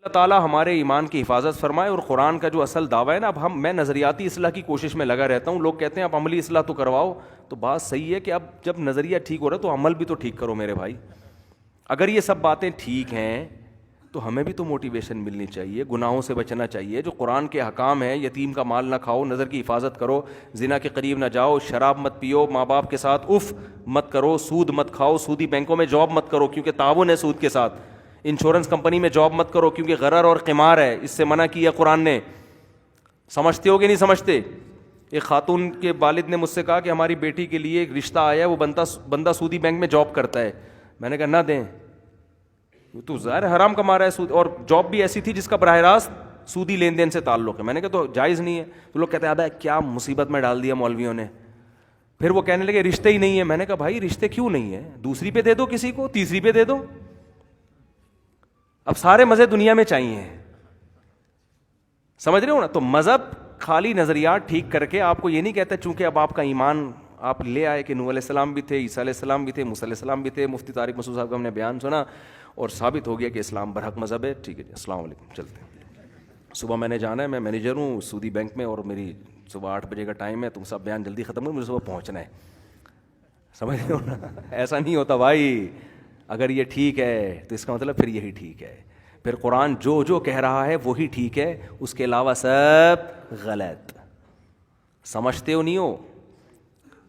اللہ تعالیٰ ہمارے ایمان کی حفاظت فرمائے. اور قرآن کا جو اصل دعویٰ ہے نا, اب میں نظریاتی اصلاح کی کوشش میں لگا رہتا ہوں. لوگ کہتے ہیں اب عملی اصلاح تو کرواؤ, تو بات صحیح ہے کہ اب جب نظریہ ٹھیک ہو رہا ہے تو عمل بھی تو ٹھیک کرو میرے بھائی. اگر یہ سب باتیں ٹھیک ہیں تو ہمیں بھی تو موٹیویشن ملنی چاہیے, گناہوں سے بچنا چاہیے. جو قرآن کے احکام ہیں, یتیم کا مال نہ کھاؤ, نظر کی حفاظت کرو, زنا کے قریب نہ جاؤ, شراب مت پیو, ماں باپ کے ساتھ اف مت کرو, سود مت کھاؤ, سودی بینکوں میں جاب مت کرو کیونکہ تعاون ہے سود کے ساتھ, انشورنس کمپنی میں جاب مت کرو کیونکہ غرر اور قمار ہے, اس سے منع کیا قرآن نے. سمجھتے ہو کہ نہیں سمجھتے؟ ایک خاتون کے والد نے مجھ سے کہا کہ ہماری بیٹی کے لیے ایک رشتہ آیا ہے, وہ بندہ سودی بینک میں جاب کرتا ہے. میں نے کہا نہ دیں, تو ظاہر حرام کما رہا ہے سود, اور جاب بھی ایسی تھی جس کا براہ راست سودی لین دین سے تعلق ہے. میں نے کہا تو جائز نہیں ہے. تو لوگ کہتے ہیں ابے کیا مصیبت میں ڈال دیا مولویوں نے. پھر وہ کہنے لگے رشتے ہی نہیں ہے. میں نے کہا بھائی رشتے کیوں نہیں ہیں, دوسری پہ دے دو, کسی کو تیسری پہ دے دو. اب سارے مزے دنیا میں چاہیے, سمجھ رہے ہو نا. تو مذہب خالی نظریات ٹھیک کر کے آپ کو یہ نہیں کہتا, چونکہ اب آپ کا ایمان آپ لے آئے کہ نوح علیہ السلام بھی تھے, عیسیٰ علیہ السلام بھی تھے, موسیٰ علیہ السلام بھی تھے, مفتی طارق مسعود صاحب کا ہم نے بیان سنا اور ثابت ہو گیا کہ اسلام برحق مذہب ہے. ٹھیک ہے جی, السلام علیکم, چلتے ہیں. صبح میں نے جانا ہے, میں مینیجر ہوں سودی بینک میں, اور میری صبح 8 بجے کا ٹائم ہے. تم سب بیان جلدی ختم کرو, مجھے صبح پہنچنا ہے. سمجھ رہے ہو نا, ایسا نہیں ہوتا بھائی. اگر یہ ٹھیک ہے تو اس کا مطلب پھر یہی ٹھیک ہے. پھر قرآن جو کہہ رہا ہے وہی ٹھیک ہے, اس کے علاوہ سب غلط. سمجھتے ہو نہیں ہو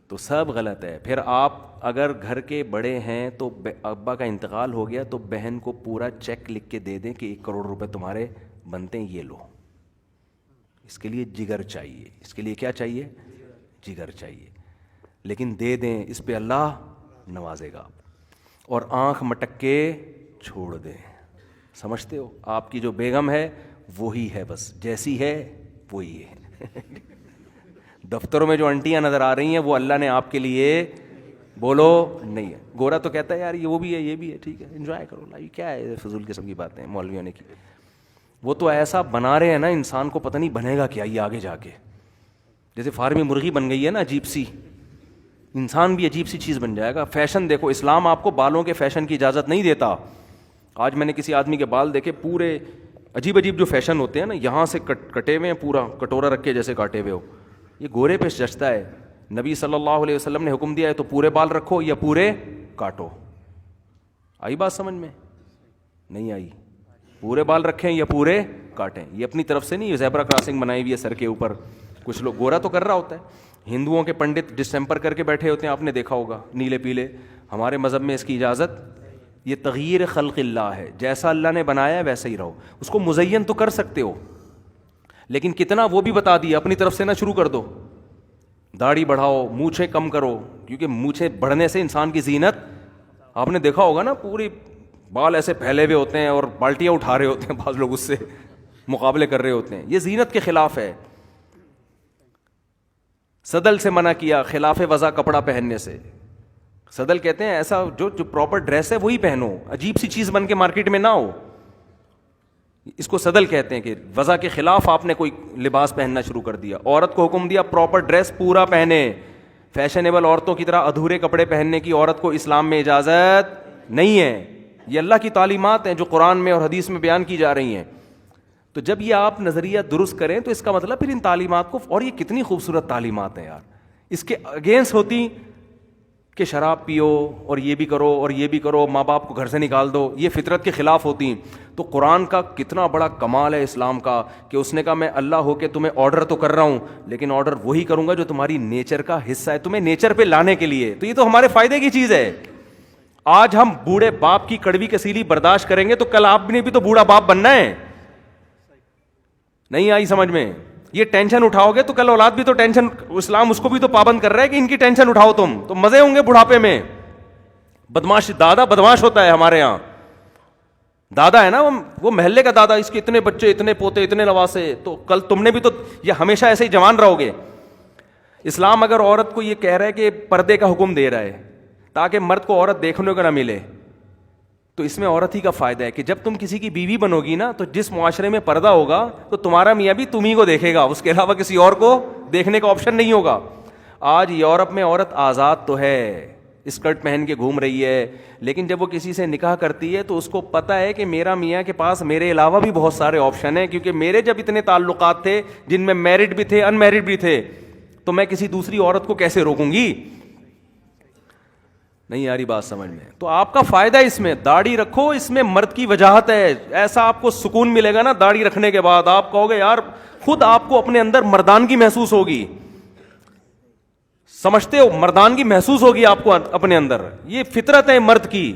تو سب غلط ہے. پھر آپ اگر گھر کے بڑے ہیں تو ابا کا انتقال ہو گیا تو بہن کو پورا چیک لکھ کے دے دیں کہ 1 کروڑ روپے تمہارے بنتے ہیں, یہ لو. اس کے لیے جگر چاہیے. اس کے لیے کیا چاہیے؟ جگر چاہیے. لیکن دے دیں, اس پہ اللہ نوازے گا. اور آنکھ مٹک کے چھوڑ دیں. سمجھتے ہو, آپ کی جو بیگم ہے وہی ہے, بس جیسی ہے وہی ہے. دفتروں میں جو انٹیاں نظر آ رہی ہیں وہ اللہ نے آپ کے لیے بولو نہیں ہے. گورا تو کہتا ہے یار یہ وہ بھی ہے یہ بھی ہے, ٹھیک ہے انجوائے کرو. یہ کیا ہے فضول قسم کی باتیں مولویوں نے کی. وہ تو ایسا بنا رہے ہیں نا انسان کو پتہ نہیں بنے گا کیا یہ آگے جا کے. جیسے فارمی مرغی بن گئی ہے نا عجیب سی, انسان بھی عجیب سی چیز بن جائے گا. فیشن دیکھو, اسلام آپ کو بالوں کے فیشن کی اجازت نہیں دیتا. آج میں نے کسی آدمی کے بال دیکھے پورے عجیب جو فیشن ہوتے ہیں نا, یہاں سے کٹے ہوئے ہیں, پورا کٹورا رکھ کے جیسے کاٹے ہوئے ہو. یہ گورے پہ جچتا ہے. نبی صلی اللہ علیہ وسلم نے حکم دیا ہے تو پورے بال رکھو یا پورے کاٹو. آئی بات سمجھ میں؟ نہیں آئی. پورے بال رکھیں یا پورے کاٹیں. یہ اپنی طرف سے نہیں, زیبرا کراسنگ بنائی ہوئی ہے سر کے اوپر. کچھ لوگ گورا تو کر رہا ہوتا ہے. ہندوؤں کے پنڈت ڈسٹمپر کر کے بیٹھے ہوتے ہیں, آپ نے دیکھا ہوگا, نیلے پیلے. ہمارے مذہب میں اس کی اجازت, یہ تغییر خلق اللہ ہے. جیسا اللہ نے بنایا ہے ویسا ہی رہو. اس کو مزین تو کر سکتے ہو, لیکن کتنا وہ بھی بتا دیا, اپنی طرف سے نہ شروع کر دو. داڑھی بڑھاؤ, مونچھیں کم کرو, کیونکہ مونچھیں بڑھنے سے انسان کی زینت, آپ نے دیکھا ہوگا نا, پوری بال ایسے پھیلے ہوئے ہوتے ہیں اور بالٹیاں اٹھا رہے ہوتے ہیں, بعض لوگ اس سے مقابلے کر رہے ہوتے ہیں. یہ زینت کے خلاف ہے. صدل سے منع کیا, خلاف وضع کپڑا پہننے سے. صدل کہتے ہیں ایسا جو پراپر ڈریس ہے وہی پہنو, عجیب سی چیز بن کے مارکیٹ میں نہ ہو. اس کو صدل کہتے ہیں کہ وضع کے خلاف آپ نے کوئی لباس پہننا شروع کر دیا. عورت کو حکم دیا پراپر ڈریس پورا پہنے. فیشنیبل عورتوں کی طرح ادھورے کپڑے پہننے کی عورت کو اسلام میں اجازت نہیں ہے. یہ اللہ کی تعلیمات ہیں جو قرآن میں اور حدیث میں بیان کی جا رہی ہیں. تو جب یہ آپ نظریہ درست کریں تو اس کا مطلب پھر ان تعلیمات کو, اور یہ کتنی خوبصورت تعلیمات ہیں یار, اس کے اگینسٹ ہوتی کہ شراب پیو اور یہ بھی کرو اور یہ بھی کرو, ماں باپ کو گھر سے نکال دو, یہ فطرت کے خلاف ہوتی ہیں. تو قرآن کا کتنا بڑا کمال ہے اسلام کا کہ اس نے کہا میں اللہ ہو کے تمہیں آرڈر تو کر رہا ہوں, لیکن آرڈر وہی کروں گا جو تمہاری نیچر کا حصہ ہے, تمہیں نیچر پہ لانے کے لیے. تو یہ تو ہمارے فائدے کی چیز ہے. آج ہم بوڑھے باپ کی کڑوی کسیلی برداشت کریں گے تو کل آپ نے بھی تو بوڑھا باپ بننا ہے. نہیں آئی سمجھ میں؟ یہ ٹینشن اٹھاؤ گے تو کل اولاد بھی تو ٹینشن, اسلام اس کو بھی تو پابند کر رہا ہے کہ ان کی ٹینشن اٹھاؤ تم, تو مزے ہوں گے بڑھاپے میں. بدماش دادا بدماش ہوتا ہے ہمارے یہاں. دادا ہے نا وہ محلے کا دادا, اس کے اتنے بچے اتنے پوتے اتنے نواسے, تو کل تم نے بھی تو, یہ ہمیشہ ایسے ہی جوان رہو گے. اسلام اگر عورت کو یہ کہہ رہا ہے کہ پردے کا حکم دے رہا ہے تاکہ مرد کو عورت دیکھنے کو نہ ملے, تو اس میں عورت ہی کا فائدہ ہے کہ جب تم کسی کی بیوی بنو گی نا تو جس معاشرے میں پردہ ہوگا تو تمہارا میاں بھی تم ہی کو دیکھے گا, اس کے علاوہ کسی اور کو دیکھنے کا آپشن نہیں ہوگا. آج یورپ میں عورت آزاد تو ہے, اسکرٹ پہن کے گھوم رہی ہے، لیکن جب وہ کسی سے نکاح کرتی ہے تو اس کو پتہ ہے کہ میرا میاں کے پاس میرے علاوہ بھی بہت سارے آپشن ہیں، کیونکہ میرے جب اتنے تعلقات تھے جن میں میرڈ بھی تھے ان میرڈ بھی تھے، تو میں کسی دوسری عورت کو کیسے روکوں گی؟ نہیں یاری بات سمجھ میں؟ تو آپ کا فائدہ اس میں، داڑھی رکھو، اس میں مرد کی وجاہت ہے، ایسا آپ کو سکون ملے گا نا داڑھی رکھنے کے بعد، آپ کہو گے یار خود آپ کو اپنے اندر مردانگی محسوس ہوگی، سمجھتے ہو، مردانگی محسوس ہوگی آپ کو اپنے اندر، یہ فطرت ہے مرد کی،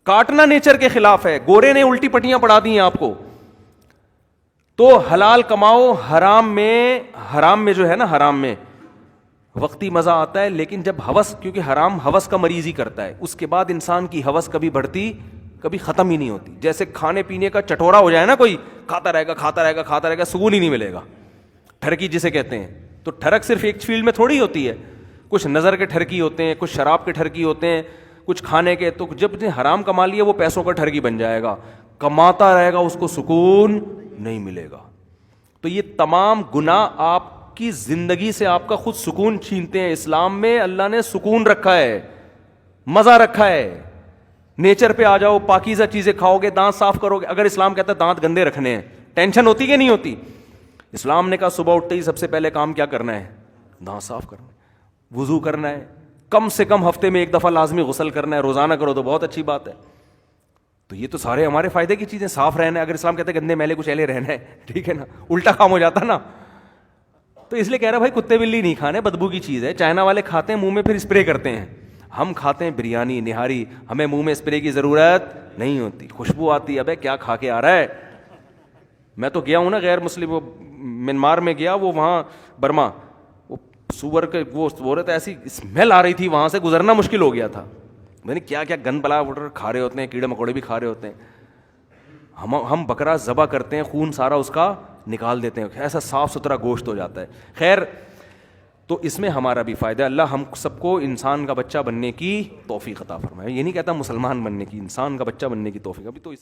کاٹنا نیچر کے خلاف ہے، گورے نے الٹی پٹیاں پڑھا دی ہیں آپ کو۔ تو حلال کماؤ، حرام میں جو ہے نا، حرام میں وقتی مزہ آتا ہے، لیکن جب ہوس، کیونکہ حرام ہوس کا مریض ہی کرتا ہے، اس کے بعد انسان کی ہوس کبھی بڑھتی کبھی ختم ہی نہیں ہوتی، جیسے کھانے پینے کا چٹورا ہو جائے نا، کوئی کھاتا رہے گا کھاتا رہے گا کھاتا رہے گا، سکون ہی نہیں ملے گا، ٹھرکی جسے کہتے ہیں۔ تو ٹھرک صرف ایک فیلڈ میں تھوڑی ہوتی ہے، کچھ نظر کے ٹھرکی ہوتے ہیں، کچھ شراب کے ٹھرکی ہوتے ہیں، کچھ کھانے کے، تو جب نے حرام کما لیا وہ پیسوں کا ٹھرکی بن جائے گا، کماتا رہے گا، اس کو سکون نہیں ملے گا۔ تو یہ تمام گناہ آپ کی زندگی سے آپ کا خود سکون چھینتے ہیں۔ اسلام میں اللہ نے سکون رکھا ہے، مزہ رکھا ہے، نیچر پہ آ جاؤ، پاکیزہ چیزیں کھاؤ گے، دانت صاف کرو گے۔ اگر اسلام کہتا ہے دانت گندے رکھنے ہیں، ٹینشن ہوتی کہ نہیں ہوتی؟ اسلام نے کہا صبح اٹھتے ہی سب سے پہلے کام کیا کرنا ہے؟ دانت صاف کرنا ہے، وضو کرنا ہے، کم سے کم ہفتے میں ایک دفعہ لازمی غسل کرنا ہے، روزانہ کرو تو بہت اچھی بات ہے۔ تو یہ تو سارے ہمارے فائدے کی چیزیں، صاف رہنا ہے۔ اگر اسلام کہتے ہیں گندے میلے کچھ ایلے رہنا ہے، ٹھیک ہے نا، الٹا کام ہو جاتا نا۔ تو اس لیے کہہ رہا بھائی کتے بلی نہیں کھانے، بدبو کی چیز ہے۔ چائنا والے کھاتے ہیں منہ میں پھر اسپرے کرتے ہیں، ہم کھاتے ہیں بریانی نہاری، ہمیں منہ میں اسپرے کی ضرورت نہیں ہوتی، خوشبو آتی ہے، ابے کیا کھا کے آ رہا ہے۔ میں تو گیا ہوں نا غیر مسلم، وہ منمار میں گیا، وہ وہاں برما، وہ سور کے وہ رہتا، ایسی اسمیل آ رہی تھی، وہاں سے گزرنا مشکل ہو گیا تھا۔ میں نے کیا کیا گند بلا وٹر کھا رہے ہوتے ہیں، کیڑے مکوڑے بھی کھا رہے ہوتے ہیں۔ ہم بکرا ذبح کرتے ہیں، خون سارا اس کا نکال دیتے ہیں، ایسا صاف ستھرا گوشت ہو جاتا ہے۔ خیر، تو اس میں ہمارا بھی فائدہ ہے۔ اللہ ہم سب کو انسان کا بچہ بننے کی توفیق عطا فرمائے۔ یہ نہیں کہتا مسلمان بننے کی، انسان کا بچہ بننے کی توفیق۔ ابھی تو